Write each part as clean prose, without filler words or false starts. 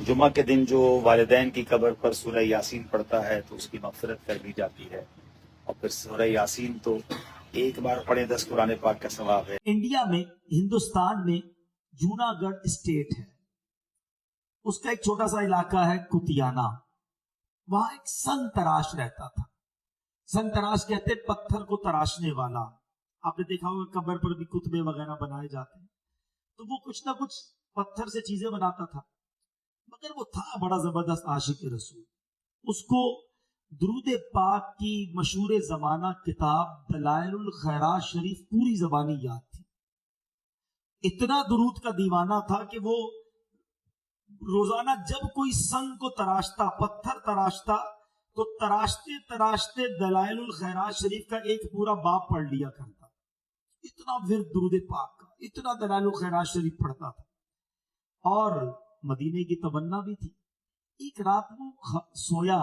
جمعہ کے دن جو والدین کی قبر پر سورہ یاسین پڑھتا ہے تو اس کی مغفرت کر دی جاتی ہے، اور پھر سورہ یاسین تو ایک بار پڑھیں 10 قرآن پاک کا ثواب ہے۔ انڈیا میں، ہندوستان میں جوناگڑھ اسٹیٹ ہے، اس کا ایک چھوٹا سا علاقہ ہے کتیانا۔ وہاں ایک سنگ تراش رہتا تھا۔ سنگ تراش کہتے پتھر کو تراشنے والا۔ آپ نے دیکھا ہوگا قبر پر بھی کتبے وغیرہ بنائے جاتے ہیں، تو وہ کچھ نہ کچھ پتھر سے چیزیں بناتا تھا، مگر وہ تھا بڑا زبردست عاشق رسول۔ اس کو درود پاک کی مشہور زمانہ کتاب دلائل الخیرات شریف پوری زبانی یاد تھی۔ اتنا درود کا دیوانہ تھا کہ وہ روزانہ جب کوئی سنگ کو تراشتا، پتھر تراشتا، تو تراشتے تراشتے دلائل الخیرات شریف کا ایک پورا باب پڑھ لیا کرتا۔ اتنا ورد درود پاک کا، اتنا دلائل الخیرات شریف پڑھتا تھا، اور مدینے کی تمنا بھی تھی۔ ایک رات وہ سویا،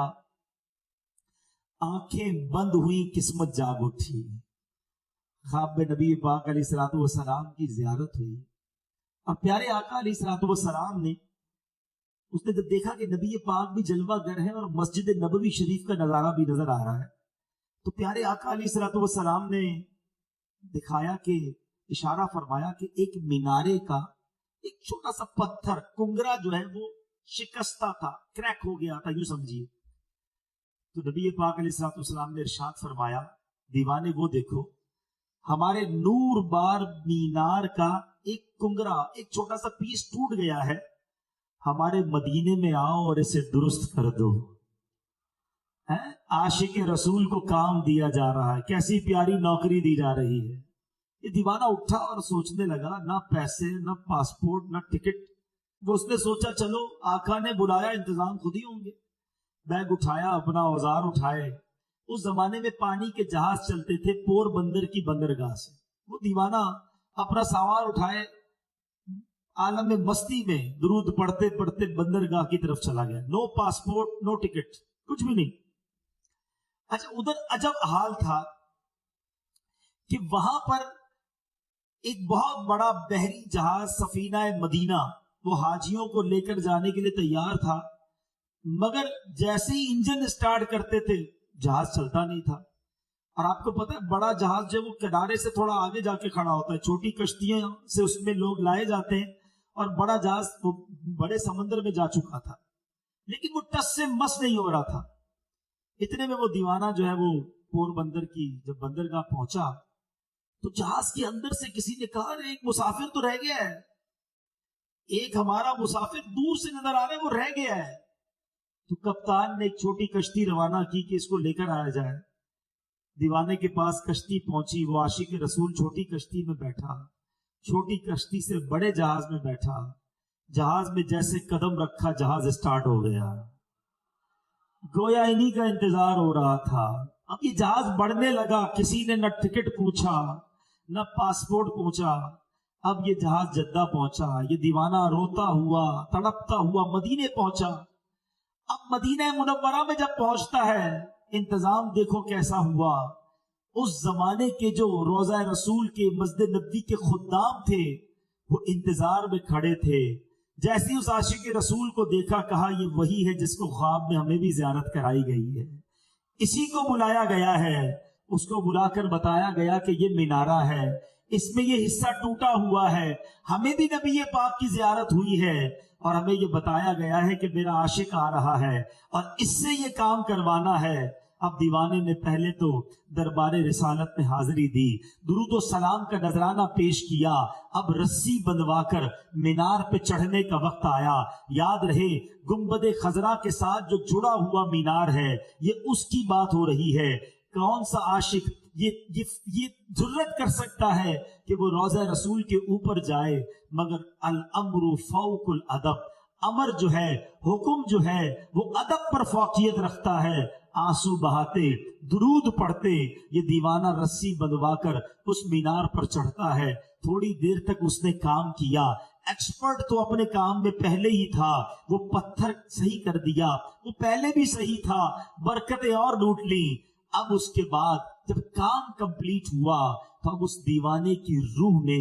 آنکھیں بند ہوئی، قسمت جاگ اٹھی، خواب میں نبی پاک علیہ الصلوۃ والسلام کی زیارت ہوئی، اور پیارے آقا علیہ الصلوۃ والسلام نے اس نے جب دیکھا کہ نبی پاک بھی جلوہ گر ہے اور مسجد نبوی شریف کا نظارہ بھی نظر آ رہا ہے، تو پیارے آقا علیہ الصلوۃ والسلام نے دکھایا کہ اشارہ فرمایا کہ ایک مینارے کا ایک چھوٹا سا پتھر کنگرا جو ہے وہ شکستہ تھا، کریک ہو گیا تھا، یوں سمجھیے۔ تو نبی پاک علیہ الصلوۃ والسلام نے ارشاد فرمایا، دیوانے وہ دیکھو، ہمارے نور بار مینار کا ایک کنگرا، ایک چھوٹا سا پیس ٹوٹ گیا ہے، ہمارے مدینے میں آؤ اور اسے درست کر دو۔ عاشق رسول کو کام دیا جا رہا ہے، کیسی پیاری نوکری دی جا رہی ہے۔ یہ دیوانہ اٹھا اور سوچنے لگا، نہ پیسے، نہ پاسپورٹ، نہ ٹکٹ۔ وہ اس نے سوچا چلو آقا نے بلایا، انتظام خود ہی ہوں گے۔ بیگ اٹھایا، اپنا اوزار اٹھائے۔ اس زمانے میں پانی کے جہاز چلتے تھے پور بندر کی بندرگاہ سے۔ وہ دیوانہ اپنا سامان اٹھائے، عالم مستی میں درود پڑھتے پڑھتے بندرگاہ کی طرف چلا گیا۔ نو پاسپورٹ، نو ٹکٹ، کچھ بھی نہیں۔ اچھا، ادھر عجب حال تھا کہ وہاں پر ایک بہت بڑا بحری جہاز سفینہ مدینہ وہ حاجیوں کو لے کر جانے کے لیے تیار تھا، مگر جیسے ہی انجن اسٹارٹ کرتے تھے جہاز چلتا نہیں تھا۔ اور آپ کو پتا ہے بڑا جہاز جو وہ کنارے سے تھوڑا آگے جا کے کھڑا ہوتا ہے، چھوٹی کشتیاں سے اس میں لوگ لائے جاتے ہیں، اور بڑا جہاز وہ بڑے سمندر میں جا چکا تھا، لیکن وہ ٹس سے مس نہیں ہو رہا تھا۔ اتنے میں وہ دیوانہ جو ہے وہ پور بندر کی جب بندرگاہ پہنچا تو جہاز کے اندر سے کسی نے کہا، ایک مسافر تو رہ گیا ہے، ایک ہمارا مسافر دور سے نظر آ رہا ہے، وہ رہ گیا ہے۔ تو کپتان نے ایک چھوٹی کشتی روانہ کی کہ اس کو لے کر آیا جائے۔ دیوانے کے پاس کشتی پہنچی، وہ عاشق رسول چھوٹی کشتی میں بیٹھا، چھوٹی کشتی سے بڑے جہاز میں بیٹھا۔ جہاز میں جیسے قدم رکھا جہاز اسٹارٹ ہو گیا، گویا انہی کا انتظار ہو رہا تھا۔ اب یہ جہاز بڑھنے لگا، کسی نے نہ ٹکٹ پوچھا نہ پاسپورٹ پوچھا۔ اب یہ جہاز جدہ پہنچا، یہ دیوانہ روتا ہوا تڑپتا ہوا مدینے پہنچا۔ اب مدینہ منورہ میں جب پہنچتا ہے، انتظام دیکھو کیسا ہوا۔ اس زمانے کے جو روضہ رسول کے مسجد نبوی کے خدام تھے وہ انتظار میں کھڑے تھے۔ جیسے اس عاشق رسول کو دیکھا، کہا یہ وہی ہے جس کو خواب میں ہمیں بھی زیارت کرائی گئی ہے، اسی کو بلایا گیا ہے۔ اس کو بلا کر بتایا گیا کہ یہ مینارہ ہے، اس میں یہ حصہ ٹوٹا ہوا ہے، ہمیں بھی نبی پاک کی زیارت ہوئی ہے، اور ہمیں یہ بتایا گیا ہے کہ میرا عاشق آ رہا ہے اور اس سے یہ کام کروانا ہے۔ اب دیوانے نے پہلے تو دربار رسالت میں حاضری دی، درود و سلام کا نذرانہ پیش کیا۔ اب رسی بندوا کر مینار پہ چڑھنے کا وقت آیا۔ یاد رہے گنبد خضرا کے ساتھ جو جڑا ہوا مینار ہے، یہ اس کی بات ہو رہی ہے۔ کون سا عاشق یہ جرت کر سکتا ہے کہ وہ روضہ رسول کے اوپر جائے؟ مگر الامر فوق الادب، امر جو ہے، حکم جو ہے، وہ ادب پر فوقیت رکھتا ہے۔ آنسو بہاتے درود پڑھتے یہ دیوانہ رسی بندوا کر اس مینار پر چڑھتا ہے۔ تھوڑی دیر تک اس نے کام کیا، ایکسپرٹ تو اپنے کام میں پہلے ہی تھا، وہ پتھر صحیح کر دیا، وہ پہلے بھی صحیح تھا، برکتیں اور لوٹ لی۔ اب اس کے بعد جب کام کمپلیٹ ہوا تو اب اس دیوانے کی روح نے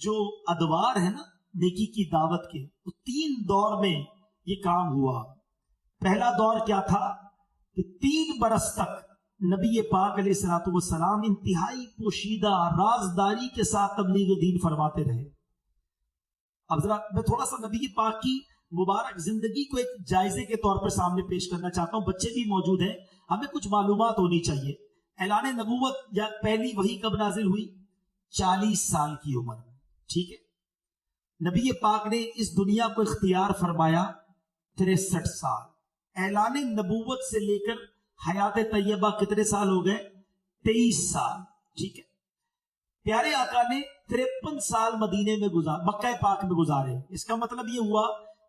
جو ادوار ہے نا نیکی کی دعوت کے، وہ 3 دور میں یہ کام ہوا۔ پہلا دور کیا تھا کہ 3 برس تک نبی پاک علیہ الصلوۃ والسلام انتہائی پوشیدہ رازداری کے ساتھ تبلیغ دین فرماتے رہے۔ اب ذرا میں تھوڑا سا نبی پاک کی مبارک زندگی کو ایک جائزے کے طور پر سامنے پیش کرنا چاہتا ہوں، بچے بھی موجود ہیں، ہمیں کچھ معلومات ہونی چاہیے۔ اعلان نبوت یا پہلی وحی کب نازل ہوئی؟ 40 سال کی عمر میں، ٹھیک ہے۔ نبی پاک نے اس دنیا کو اختیار فرمایا 63 سال۔ اعلان نبوت سے لے کر حیات طیبہ کتنے سال ہو گئے؟ 23 سال، ٹھیک ہے۔ پیارے آقا نے 53 سال مدینے میں مکہ پاک میں گزارے۔ اس کا مطلب یہ ہوا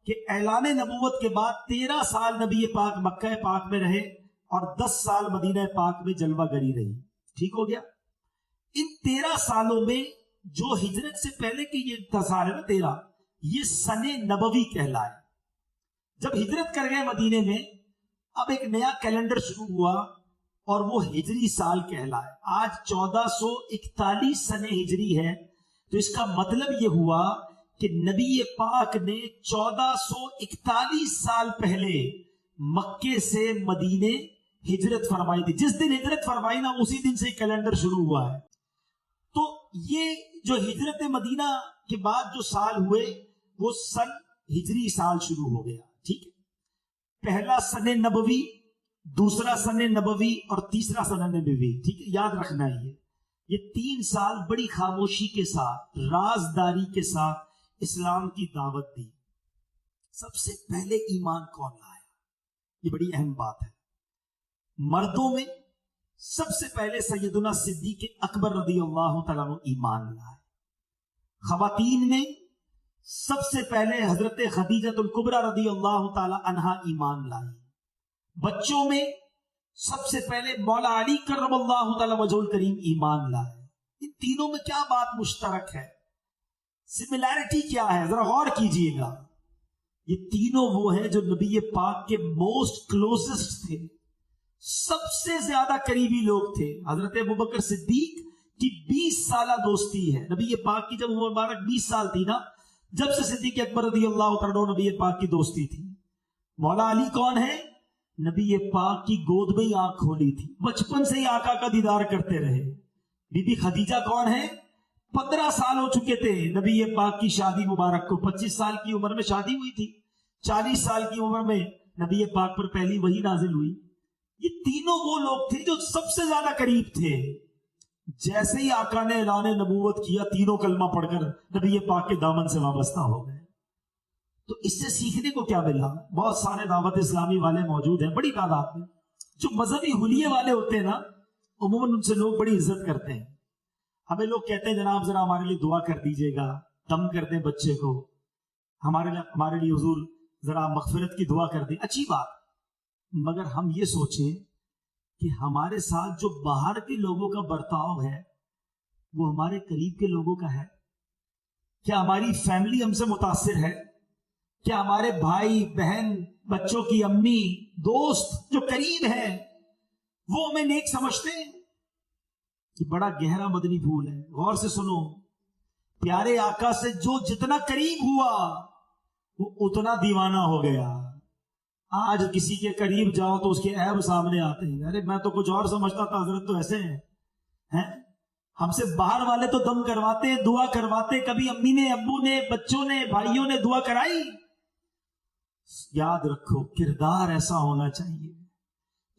کہ اعلان نبوت کے بعد 13 سال نبی پاک مکہ پاک میں رہے اور 10 سال مدینہ پاک میں جلوہ گری رہی، ٹھیک ہو گیا۔ ان 13 سالوں میں جو ہجرت سے پہلے کی یہ انتظار ہے نا 13، یہ سن نبوی کہلائے۔ جب ہجرت کر گئے مدینے میں، اب ایک نیا کیلنڈر شروع ہوا اور وہ ہجری سال کہلائے۔ آج 1441 سن ہجری ہے، تو اس کا مطلب یہ ہوا کہ نبی پاک نے 1441 سال پہلے مکے سے مدینے ہجرت فرمائی تھی۔ جس دن ہجرت فرمائی نا اسی دن سے کیلنڈر شروع ہوا ہے۔ تو یہ جو ہجرت مدینہ کے بعد جو سال ہوئے وہ سن ہجری سال شروع ہو گیا، ٹھیک ہے۔ پہلا سن نبوی، دوسرا سن نبوی اور تیسرا سن نبوی، ٹھیک ہے، یاد رکھنا ہے۔ یہ 3 سال بڑی خاموشی کے ساتھ، رازداری کے ساتھ اسلام کی دعوت دی۔ سب سے پہلے ایمان کون لایا؟ یہ بڑی اہم بات ہے۔ مردوں میں سب سے پہلے سیدنا صدیق اکبر رضی اللہ تعالیٰ عنہ ایمان لائے۔ خواتین میں سب سے پہلے حضرت خدیجہ الکبریٰ رضی اللہ تعالیٰ عنہا ایمان لائی۔ بچوں میں سب سے پہلے مولا علی کرم اللہ تعالیٰ وجہ الکریم ایمان لائے۔ ان تینوں میں کیا بات مشترک ہے؟ سملیرٹی کیا ہے؟ ذرا غور کیجئے گا۔ یہ تینوں وہ ہیں جو نبی پاک کے موسٹ کلوزسٹ تھے، سب سے زیادہ قریبی لوگ تھے۔ حضرت ابوبکر صدیق کی 20 سالہ دوستی ہے نبی پاک کی، جب عمر مبارک 20 سال تھی نا، جب سے صدیق اکبر رضی اللہ تعالیٰ عنہ نبی پاک کی دوستی تھی۔ مولا علی کون ہے؟ نبی پاک کی گود میں ہی آنکھ کھولی تھی، بچپن سے ہی آقا کا دیدار کرتے رہے۔ بی بی خدیجہ کون ہے؟ 15 سال ہو چکے تھے نبی پاک کی شادی مبارک کو، 25 سال کی عمر میں شادی ہوئی تھی، 40 سال کی عمر میں نبی پاک پر پہلی وحی نازل ہوئی۔ یہ تینوں وہ لوگ تھے جو سب سے زیادہ قریب تھے۔ جیسے ہی آقا نے اعلان نبوت کیا، تینوں کلمہ پڑھ کر نبی پاک کے دامن سے وابستہ ہو گئے۔ تو اس سے سیکھنے کو کیا ملا؟ بہت سارے دعوت اسلامی والے موجود ہیں بڑی تعداد میں، جو مذہبی حلیے والے ہوتے ہیں نا، عموماً ان سے لوگ بڑی عزت کرتے ہیں۔ ہمیں لوگ کہتے ہیں جناب ذرا ہمارے لیے دعا کر دیجئے گا، دم کر دیں بچے کو، ہمارے لیے حضور ذرا مغفرت کی دعا کر دیں، اچھی بات، مگر ہم یہ سوچیں کہ ہمارے ساتھ جو باہر کے لوگوں کا برتاؤ ہے وہ ہمارے قریب کے لوگوں کا ہے؟ کیا ہماری فیملی ہم سے متاثر ہے؟ کیا ہمارے بھائی بہن، بچوں کی امی، دوست جو قریب ہیں وہ ہمیں نیک سمجھتے ہیں؟ یہ بڑا گہرا مدنی پھول ہے، غور سے سنو۔ پیارے آقا سے جو جتنا قریب ہوا وہ اتنا دیوانہ ہو گیا۔ آج کسی کے قریب جاؤ تو اس کے عیب سامنے آتے ہیں، ارے میں تو کچھ اور سمجھتا تھا، حضرت تو ایسے ہیں۔ ہم سے باہر والے تو دم کرواتے، دعا کرواتے، کبھی امی نے، ابو نے، بچوں نے، بھائیوں نے دعا کرائی؟ یاد رکھو، کردار ایسا ہونا چاہیے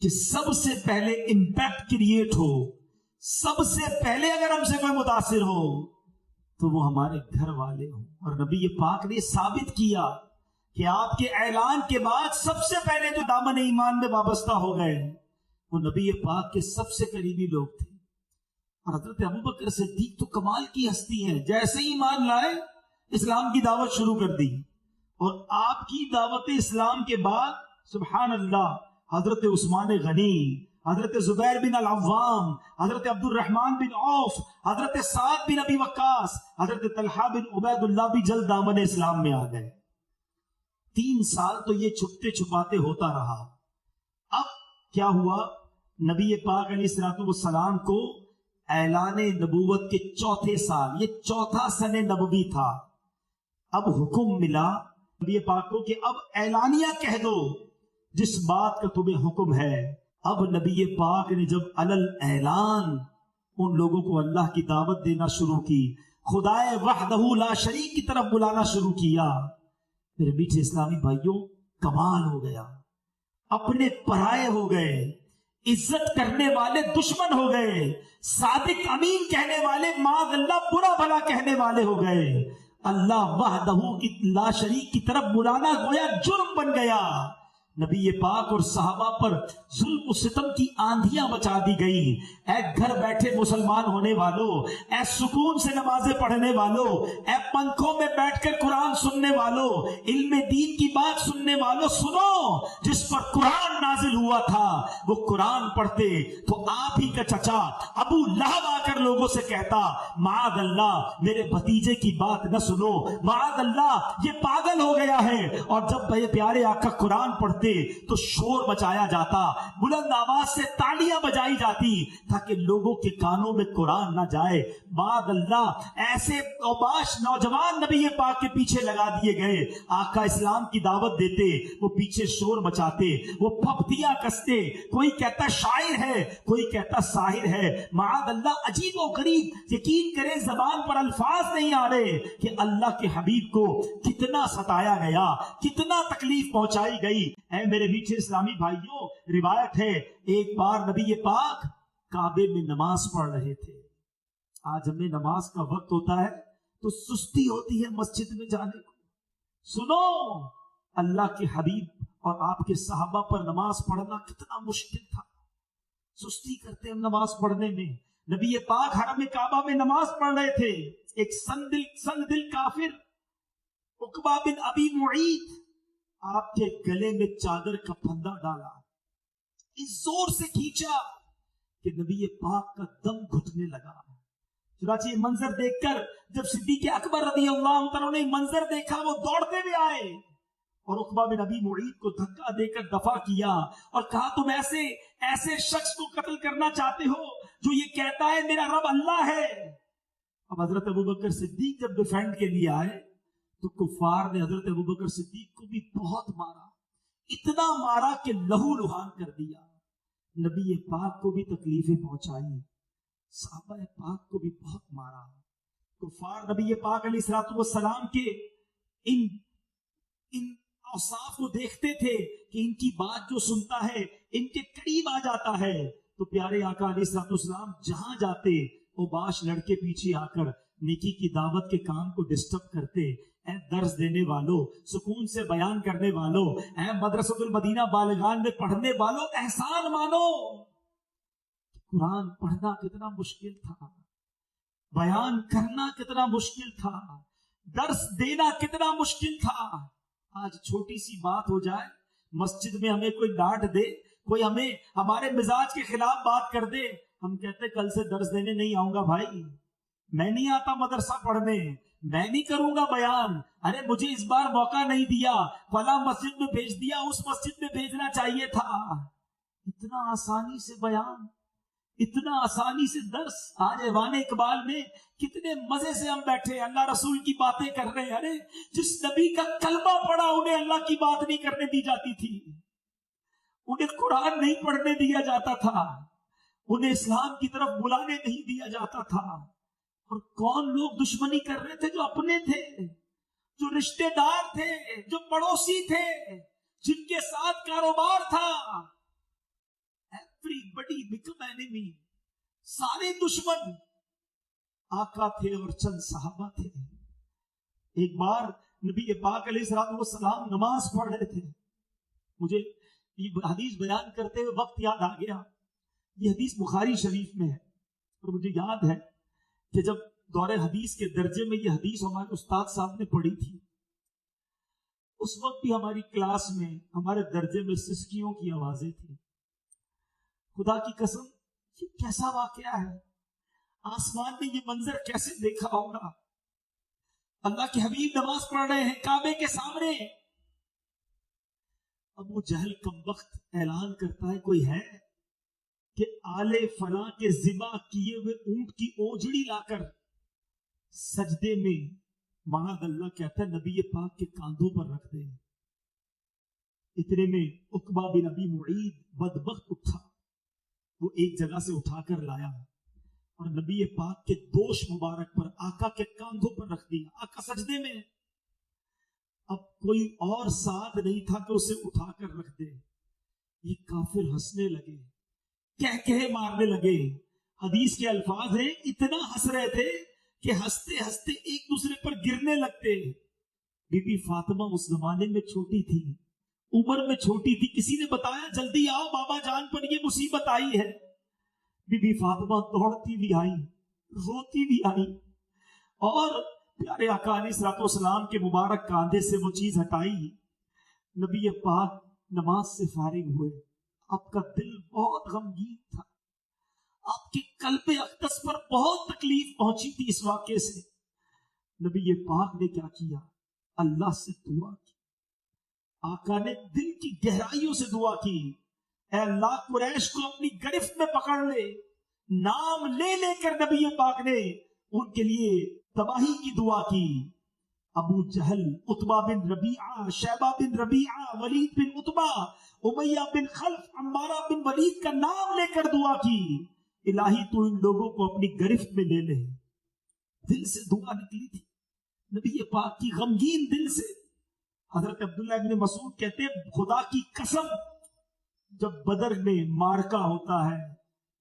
کہ سب سے پہلے امپیکٹ کریٹ ہو، سب سے پہلے اگر ہم سے کوئی متاثر ہو تو وہ ہمارے گھر والے ہوں۔ اور نبی پاک نے ثابت کیا کہ آپ کے اعلان کے بعد سب سے پہلے جو دامن ایمان میں وابستہ ہو گئے وہ نبی پاک کے سب سے قریبی لوگ تھے۔ اور حضرت ابوبکر صدیق تو کمال کی ہستی ہیں، جیسے ہی ایمان لائے اسلام کی دعوت شروع کر دی۔ اور آپ کی دعوت اسلام کے بعد سبحان اللہ حضرت عثمان غنی، حضرت زبیر بن العوام، حضرت عبد الرحمن بن عوف، حضرت سعد بن ابی وقاص، حضرت طلحہ بن عبید اللہ بھی جلد دامن اسلام میں آ گئے۔ 3 سال تو یہ چھپتے چھپاتے ہوتا رہا۔ اب کیا ہوا؟ نبی پاک علیہ الصلوۃ والسلام کو اعلان نبوت کے چوتھے سال، یہ چوتھا سن نبوی تھا، اب حکم ملا نبی پاک کو کہ اب اعلانیہ کہہ دو جس بات کا تمہیں حکم ہے۔ اب نبی پاک نے جب علل اعلان ان لوگوں کو اللہ کی دعوت دینا شروع کی، خدائے وحدہ لا شریک کی طرف بلانا شروع کیا، میرے میٹھے اسلامی بھائیوں کمال ہو گیا، اپنے پرائے ہو گئے، عزت کرنے والے دشمن ہو گئے، صادق امین کہنے والے معاذ اللہ برا بھلا کہنے والے ہو گئے، اللہ وحدہ کی لا شریک کی طرف بلانا گویا جرم بن گیا۔ نبی پاک اور صحابہ پر ظلم و ستم کی آندھیاں مچا دی گئی۔ اے گھر بیٹھے مسلمان ہونے والوں، اے سکون سے نمازیں پڑھنے والوں، اے پنکھوں میں بیٹھ کر قرآن سننے والوں، علم دین کی بات سننے والوں، سنو، جس پر قرآن نازل ہوا تھا وہ قرآن پڑھتے تو آپ ہی کا چچا ابو لہب آ کر لوگوں سے کہتا معاذ اللہ میرے بھتیجے کی بات نہ سنو، معاذ اللہ یہ پاگل ہو گیا ہے۔ اور جب بھائی پیارے آقا قرآن پڑھتے تو شور مچایا جاتا، بلند آواز سے تالیاں بجائی جاتی تاکہ لوگوں کے کانوں میں قرآن نہ جائے۔ بعد اللہ ایسے اوباش نوجوان نبی پاک کے پیچھے لگا دیے گئے، آقا اسلام کی دعوت دیتے، وہ پیچھے شور مچاتے، وہ پھپتیاں کستے، کوئی کہتا شاعر ہے، کوئی کہتا ساحر ہے، معاذ اللہ عجیب و غریب، یقین کریں زبان پر الفاظ نہیں آ رہے کہ اللہ کے حبیب کو کتنا ستایا گیا، کتنا تکلیف پہنچائی گئی۔ اے میرے میٹھے اسلامی بھائیوں، روایت ہے ایک بار نبی پاک کعبے میں نماز پڑھ رہے تھے۔ آج ہمیں نماز کا وقت ہوتا ہے تو سستی ہوتی ہے مسجد میں جانے کو۔ سنو، اللہ کے حبیب اور آپ کے صحابہ پر نماز پڑھنا کتنا مشکل تھا، سستی کرتے ہم نماز پڑھنے میں۔ نبی پاک حرم کعبہ میں نماز پڑھ رہے تھے، ایک سنگ دل کافر عقبہ بن ابی معیط آپ کے گلے میں چادر کا پھندا ڈالا، اس زور سے کھینچا کہ نبی پاک کا دم گھٹنے لگا۔ چنانچہ یہ منظر دیکھ کر جب صدیق اکبر رضی اللہ عنہ نے منظر دیکھا وہ دوڑتے ہوئے آئے اور عقبہ بن ابی معیط کو دھکا دے کر دفع کیا اور کہا تم ایسے شخص کو قتل کرنا چاہتے ہو جو یہ کہتا ہے میرا رب اللہ ہے۔ اب حضرت ابوبکر صدیق جب ڈیفینڈ کے لیے آئے تو کفار نے حضرت ابوبکر صدیق کو بھی بہت مارا، اتنا مارا کہ لہو لہان کر دیا، نبی پاک کو بھی تکلیفیں پہنچائی، صحابہ پاک کو بھی بہت مارا۔ کفار نبی پاک علیہ الصلوۃ والسلام کے ان اوصاف کو دیکھتے تھے کہ ان کی بات جو سنتا ہے ان کے قریب آ جاتا ہے، تو پیارے آقا علیہ الصلوۃ والسلام جہاں جاتے اوباش لڑکے پیچھے آ کر نیکی کی دعوت کے کام کو ڈسٹرب کرتے۔ اے درس دینے والوں، سکون سے بیان کرنے والوں، اے مدرسۃ المدینہ بالغان میں پڑھنے والوں، احسان مانو، قرآن پڑھنا کتنا مشکل تھا، بیان کرنا کتنا مشکل تھا، درس دینا کتنا مشکل تھا۔ آج چھوٹی سی بات ہو جائے، مسجد میں ہمیں کوئی ڈانٹ دے، کوئی ہمیں ہمارے مزاج کے خلاف بات کر دے، ہم کہتے کل سے درس دینے نہیں آؤں گا بھائی، میں نہیں آتا مدرسہ پڑھنے، میں نہیں کروں گا بیان، ارے مجھے اس بار موقع نہیں دیا، فلاں مسجد میں بھیج دیا، اس مسجد میں بھیجنا چاہیے تھا۔ اتنا آسانی سے بیان، اتنا آسانی سے درس۔ آج ایوان اقبال میں کتنے مزے سے ہم بیٹھے اللہ رسول کی باتیں کر رہے ہیں۔ ارے جس نبی کا کلمہ پڑھا انہیں اللہ کی بات نہیں کرنے دی جاتی تھی، انہیں قرآن نہیں پڑھنے دیا جاتا تھا، انہیں اسلام کی طرف بلانے نہیں دیا جاتا تھا۔ اور کون لوگ دشمنی کر رہے تھے؟ جو اپنے تھے، جو رشتے دار تھے، جو پڑوسی تھے، جن کے ساتھ کاروبار تھا۔ Everybody become enemy، سارے دشمن آقا تھے اور چند صحابہ تھے۔ ایک بار نبی پاک علیہ الصلوۃ والسلام نماز پڑھ رہے تھے، مجھے یہ حدیث بیان کرتے ہوئے وقت یاد آ گیا، یہ حدیث بخاری شریف میں ہے، اور مجھے یاد ہے کہ جب دور حدیث کے درجے میں یہ حدیث ہمارے استاد صاحب نے پڑھی تھی، اس وقت بھی ہماری کلاس میں ہمارے درجے میں سسکیوں کی آوازیں تھیں۔ خدا کی قسم یہ کیسا واقعہ ہے، آسمان نے یہ منظر کیسے دیکھا ہوگا؟ اللہ کے حبیب نماز پڑھ رہے ہیں کعبے کے سامنے، ابو جہل کم وقت اعلان کرتا ہے کوئی ہے؟ کہ آلے فلاں کے ذبح کیے ہوئے اونٹ کی اوجڑی لا کر سجدے میں معاذ اللہ کہتا ہے نبی پاک کے کاندھوں پر رکھ دے. اتنے میں عقبہ بن ابی معید بدبخت اٹھا, وہ ایک جگہ سے اٹھا کر لایا اور نبی پاک کے دوش مبارک پر آقا کے کاندھوں پر رکھ دیا. آقا سجدے میں, اب کوئی اور ساتھ نہیں تھا کہ اسے اٹھا کر رکھ دے. یہ کافر ہنسنے لگے, کہہ مارنے لگے. حدیث کے الفاظ ہیں اتنا ہنس رہے تھے کہ ہنستے ہنستے ایک دوسرے پر گرنے لگتے. بی بی فاطمہ اس زمانے میں چھوٹی تھی, عمر میں چھوٹی تھی. کسی نے بتایا جلدی آؤ بابا جان پر یہ مصیبت آئی ہے. بی بی فاطمہ دوڑتی بھی آئی, روتی بھی آئی, اور پیارے آقا علیہ الصلوۃ والسلام کے مبارک کاندھے سے وہ چیز ہٹائی. نبی پاک نماز سے فارغ ہوئے. آپ کا دل بہت غمگین تھا, آپ کے قلب اقدس پر بہت تکلیف پہنچی تھی اس واقعے سے. نبی پاک نے کیا کیا, اللہ سے دعا کی. آقا نے دل کی گہرائیوں سے دعا کی, اے اللہ قریش کو اپنی گرفت میں پکڑ لے. نام لے لے کر نبی پاک نے ان کے لیے تباہی کی دعا کی. ابو جہل, عتبہ بن ربیعہ, شیبہ بن ربیعہ, ولید بن عتبہ, امیہ بن خلف, عمارہ بن ولید کا نام لے کر دعا کی, الہی تو ان لوگوں کو اپنی گرفت میں لے لے. دل سے دعا نکلی تھی نبی پاک کی, غمگین دل سے. حضرت عبداللہ ابن مسعود کہتے ہیں خدا کی قسم جب بدر میں مارکا ہوتا ہے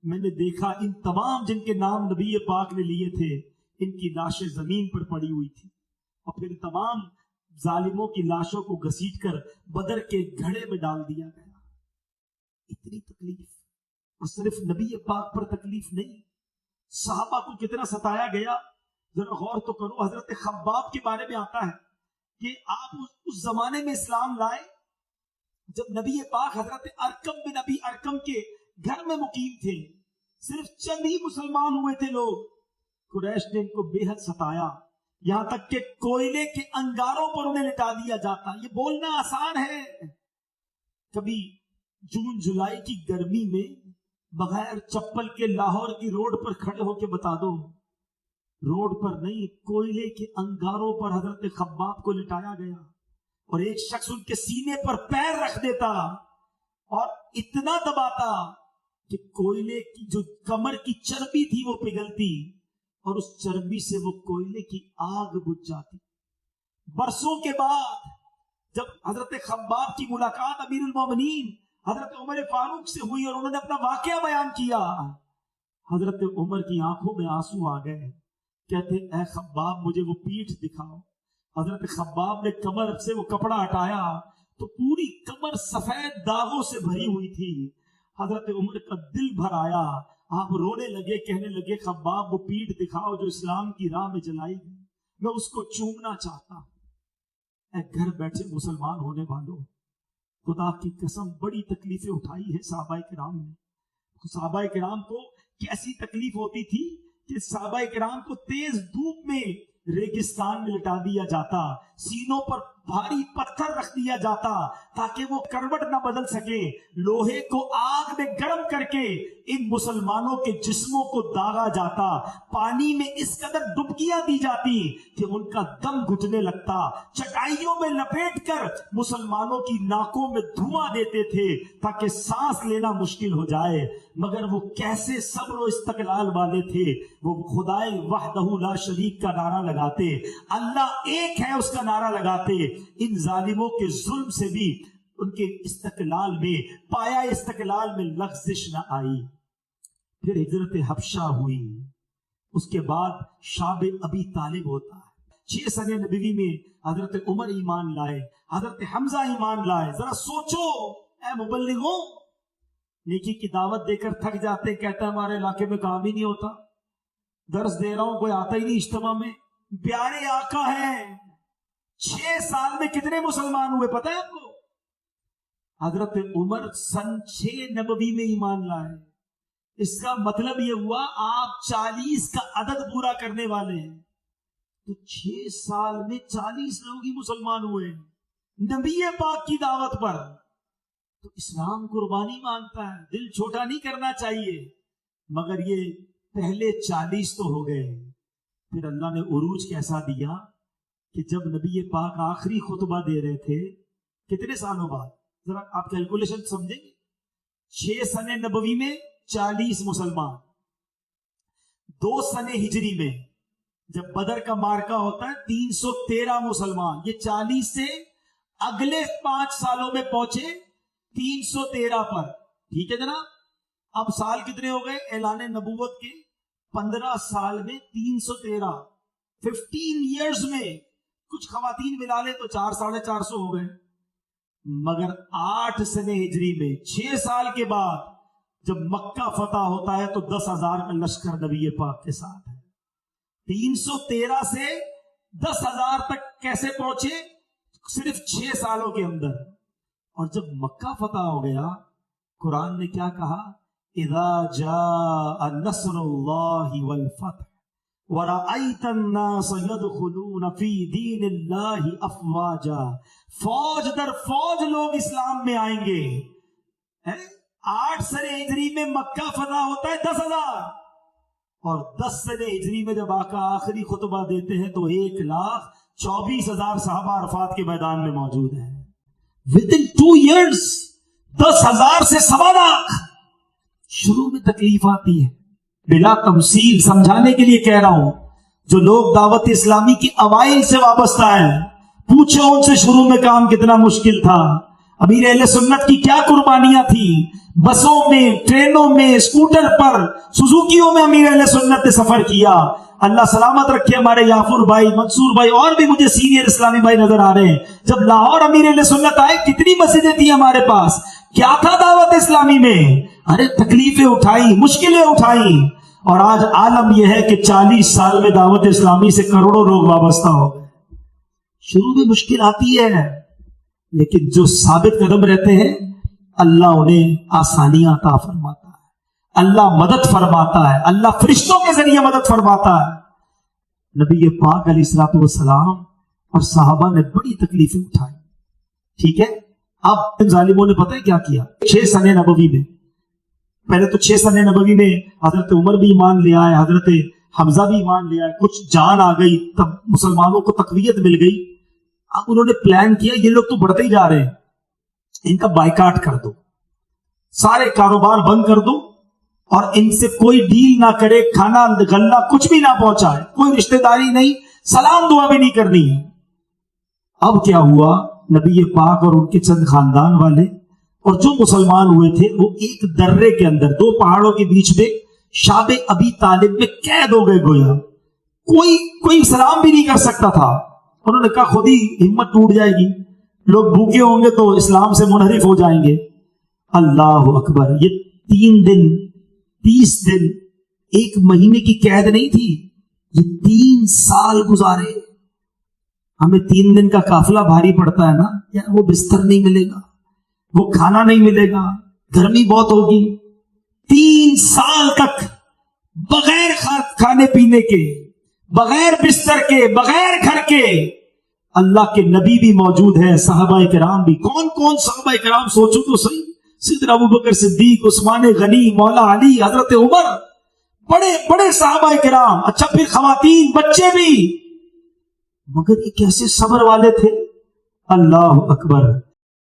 میں نے دیکھا ان تمام جن کے نام نبی پاک نے لیے تھے ان کی لاشیں زمین پر پڑی ہوئی تھی, اور پھر تمام ظالموں کی لاشوں کو گھسیٹ کر بدر کے گھڑے میں ڈال دیا گیا. اتنی تکلیف, اور صرف نبی پاک پر تکلیف نہیں, صحابہ کو کتنا ستایا گیا. ذرا غور تو کرو, حضرت خباب کے بارے میں آتا ہے کہ آپ اس زمانے میں اسلام لائے جب نبی پاک حضرت ارکم بن ابی ارکم کے گھر میں مقیم تھے. صرف چند ہی مسلمان ہوئے تھے لوگ. قریش نے ان کو بے حد ستایا, یہاں تک کہ کوئلے کے انگاروں پر انہیں لٹا دیا جاتا. یہ بولنا آسان ہے, کبھی جون جولائی کی گرمی میں بغیر چپل کے لاہور کی روڈ پر کھڑے ہو کے بتا دو, روڈ پر نہیں کوئلے کے انگاروں پر حضرت خباب کو لٹایا گیا, اور ایک شخص ان کے سینے پر پیر رکھ دیتا اور اتنا دباتا کہ کوئلے کی جو کمر کی چربی تھی وہ پگھلتی, اور اس چربی سے وہ کوئلے کی آگ بجھ جاتی. برسوں کے بعد جب حضرت خباب کی ملاقات امیر المومنین حضرت عمر فاروق سے ہوئی اور انہوں نے اپنا واقعہ بیان کیا, حضرت عمر کی آنکھوں میں آنسو آ گئے. کہتے اے خباب مجھے وہ پیٹھ دکھاؤ. حضرت خباب نے کمر سے وہ کپڑا ہٹایا تو پوری کمر سفید داغوں سے بھری ہوئی تھی. حضرت عمر کا دل بھر آیا, آپ رونے لگے, کہنے لگے خباب وہ پیٹھ دکھاؤ جو اسلام کی راہ میں جلائی گئی, میں اس کو چومنا چاہتا ہوں. اے گھر بیٹھے مسلمان ہونے والوں, خدا کی قسم بڑی تکلیفیں اٹھائی ہے صحابہ کرام نے. صحابہ کرام کو کیسی تکلیف ہوتی تھی کہ صحابہ کرام کو تیز دھوپ میں ریگستان میں لٹا دیا جاتا, سینوں پر بھاری پتھر رکھ دیا جاتا تاکہ وہ کروٹ نہ بدل سکے. لوہے کو آگ میں گرم کر کے ان مسلمانوں کے جسموں کو داغا جاتا, پانی میں اس قدر ڈبکیاں دی جاتی کہ ان کا دم گھٹنے لگتا. چٹائیوں میں لپیٹ کر مسلمانوں کی ناکوں میں دھواں دیتے تھے تاکہ سانس لینا مشکل ہو جائے. مگر وہ کیسے صبر و استقلال والے تھے, وہ خدائے وحدہ لا شریک کا نعرہ لگاتے, اللہ ایک ہے اس کا نعرہ لگاتے. ان ظالموں کے ظلم سے بھی ان کے استقلال میں, پایا استقلال میں لغزش نہ آئی. پھر ہجرت حبشہ ہوئی, اس کے بعد شاب ابی طالب ہوتا ہے. 6 سنہ نبوی میں حضرت عمر ایمان لائے, حضرت حمزہ ایمان لائے. ذرا سوچو اے مبلغوں, نیکی کی دعوت دے کر تھک جاتے, کہتا ہے ہمارے علاقے میں کام ہی نہیں ہوتا, درس دے رہا ہوں کوئی آتا ہی نہیں اجتماع میں. پیارے آقا ہیں, 6 سال میں کتنے مسلمان ہوئے پتہ ہے آپ کو؟ حضرت عمر سن 6 نبوی میں ایمان لائے. اس کا مطلب یہ ہوا آپ 40 کا عدد پورا کرنے والے ہیں, تو 6 سال میں 40 لوگ ہی مسلمان ہوئے نبی پاک کی دعوت پر. تو اسلام قربانی مانگتا ہے, دل چھوٹا نہیں کرنا چاہیے. مگر یہ پہلے 40 تو ہو گئے, پھر اللہ نے عروج کیسا دیا کہ جب نبی پاک آخری خطبہ دے رہے تھے, کتنے سالوں بعد, ذرا آپ کیلکولیشن سمجھیں گے, 6 سن نبوی میں 40 مسلمان, 2 سن ہجری میں جب بدر کا مارکا ہوتا ہے 313 مسلمان. یہ 40 سے اگلے 5 سالوں میں پہنچے 313 پر. ٹھیک ہے جناب, اب سال کتنے ہو گئے اعلان نبوت کے؟ 15 سال میں 313, 15 ایئرز میں کچھ خواتین ملا لے تو 400-450 ہو گئے. مگر 8 سن ہجری میں 6 سال کے بعد جب مکہ فتح ہوتا ہے تو 10,000 کا لشکر نبی پاک کے ساتھ ہے. 313 سے 10,000 تک کیسے پہنچے؟ صرف 6 سالوں کے اندر. اور جب مکہ فتح ہو گیا, قرآن نے کیا کہا؟ اذا جاء نصر اللہ والفتح ورأیت الناس يدخلون فی دین اللہ افواجا. فوج در فوج لوگ اسلام میں آئیں گے. 8 سن ہجری میں مکہ فتح ہوتا ہے 10,000, اور 10 سن ہجری میں جب آقا آخری خطبہ دیتے ہیں تو 1,24,000 صحابہ عرفات کے میدان میں موجود ہیں. within 2 years 10,000 سے 1,25,000. شروع میں تکلیف آتی ہے, بلا تمثیل سمجھانے کے لیے کہہ رہا ہوں. جو لوگ دعوت اسلامی کی اوائل سے وابستہ ہیں, پوچھو ان سے شروع میں کام کتنا مشکل تھا. امیر اہل سنت کی کیا قربانیاں تھی, بسوں میں, ٹرینوں میں, اسکوٹر پر, سوزوکیوں میں امیر اہل سنت نے سفر کیا. اللہ سلامت رکھے ہمارے یافر بھائی, منصور بھائی, اور بھی مجھے سینئر اسلامی بھائی نظر آ رہے ہیں. جب لاہور امیر اہل سنت آئے کتنی مسجدیں تھیں ہمارے پاس, کیا تھا دعوت اسلامی میں؟ ارے تکلیفیں اٹھائی, مشکلیں اٹھائی. اور آج عالم یہ ہے کہ 40 سال میں دعوت اسلامی سے کروڑوں لوگ وابستہ ہو گئے. شروع میں مشکل آتی ہے, لیکن جو ثابت قدم رہتے ہیں اللہ انہیں آسانیاں عطا فرماتا ہے, اللہ مدد فرماتا ہے, اللہ فرشتوں کے ذریعے مدد فرماتا ہے. نبی پاک علیہ الصلوۃ والسلام اور صحابہ نے بڑی تکلیفیں اٹھائی. ٹھیک ہے, اب ظالموں نے پتہ ہے کیا کیا؟ 6 سن نبوی میں, پہلے تو 6 سن نبوی میں حضرت عمر بھی ایمان لے آئے, حضرت حمزہ بھی ایمان لے آئے, کچھ جان آ گئی, تب مسلمانوں کو تقویت مل گئی. اب انہوں نے پلان کیا یہ لوگ تو بڑھتے ہی جا رہے ہیں, ان کا بائیکاٹ کر دو, سارے کاروبار بند کر دو, اور ان سے کوئی ڈیل نہ کرے, کھانا غلہ کچھ بھی نہ پہنچائے, کوئی رشتہ داری نہیں, سلام دعا بھی نہیں کرنی ہے. اب کیا ہوا, نبی پاک اور ان کے چند خاندان والے اور جو مسلمان ہوئے تھے وہ ایک درے کے اندر 2 پہاڑوں کے بیچ میں شاب ابی طالب میں قید ہو گئے. گویا کوئی سلام بھی نہیں کر سکتا تھا. انہوں نے کہا خود ہی ہمت ٹوٹ جائے گی, لوگ بھوکے ہوں گے تو اسلام سے منحرف ہو جائیں گے. اللہ اکبر, یہ 3 دن 30 دن 1 مہینے کی قید نہیں تھی, یہ 3 سال گزارے. ہمیں 3 دن کا قافلہ بھاری پڑتا ہے نا یار, وہ بستر نہیں ملے گا, وہ کھانا نہیں ملے گا, گرمی بہت ہوگی. 3 سال تک بغیر کھانے پینے کے, بغیر بستر کے, بغیر گھر کے. اللہ کے نبی بھی موجود ہے, صحابہ کرام بھی. کون کون صحابہ کرام سوچو تو صحیح, سیدنا ابوبکر صدیق, عثمان غنی, مولا علی, حضرت عمر, بڑے بڑے صحابہ کرام. اچھا پھر خواتین, بچے بھی. مگر یہ کیسے صبر والے تھے. اللہ اکبر.